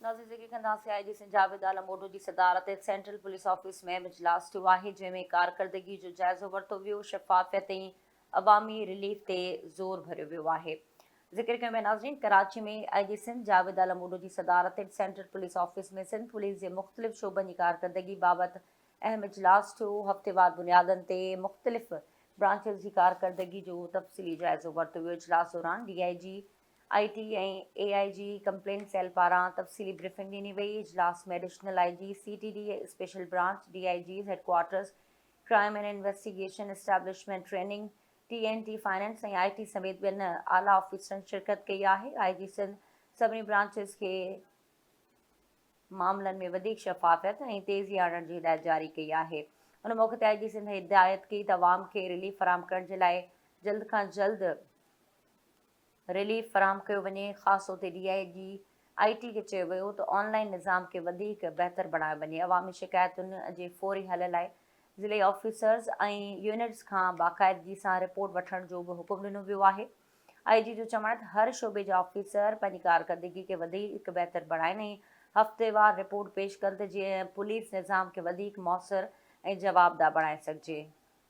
नाज़रीन ज़िक्र कंदासीं आई जी सिंध जावेद आलम ओडो जी सदारत सेंट्रल पुलिस ऑफिस में इजलास थियो आहे जंहिंमें कारकर्दगी जो जाइज़ो वरितो वियो शफ़ाफ़ियत ऐं अवामी रिलीफ ते ज़ोर भरियो वियो आहे। ज़िक्र कयो नाज़रीन कराची में आई जी सिंध जावेद आलम ओडो जी सदारत सेंट्रल पुलिस ऑफिस में सिंध पुलिस जे मुख़्तलिफ़ शोबनि जी कारकर्दगी बाबति अहम इजलास थियो। हफ़्तेवार बुनियादनि ते मुख़्तलिफ़ ब्रांचेस जी कारकर्दगी जो तफ़सीली जाइज़ो वरितो वियो। इजलास दौरान DIG IT ऐं AIG कंप्लेंट सेल पारां तफ़सीली ब्रीफिंग ॾिनी वई। इजलास में additional IG CTD special branch DIGs headquarters crime and investigation establishment training TNT finance ऐं IT समेत ॿियनि आला ऑफिसरनि शिरकत कई आहे। IG सिंध सभिनी ब्रांचेस खे मामलनि में वधीक शफ़ाफ़ियत ऐं तेज़ी आणण जी हिदायत जारी कई आहे। उन मौक़े ते IG सिंध हिदायत कई त अवाम खे रिलीफ फ़राहम करण जे लाइ जल्द खां जल्द रिलीफ फ़राहम कयो वञे। ख़ासि तौर ते DIG IT खे चयो वियो त ऑनलाइन निज़ाम खे वधीक बहितर बणायो वञे। अवामी शिकायतुनि जे फ़ौरी हल लाइ ज़िले ऑफिसर्स ऐं यूनिट्स खां बाक़ाइदगी सां रिपोर्ट वठण जो बि हुकुम ॾिनो वियो आहे। IG जो चवणु आहे त हर शोबे जा ऑफिसर पंहिंजी कारकर्दगी खे वधीक बहितर बणाइनि ऐं हफ़्तेवार रिपोर्ट पेश कनि त जीअं पुलिस निज़ाम खे वधीक मौसर ऐं जवाबदाह बणाए सघिजे।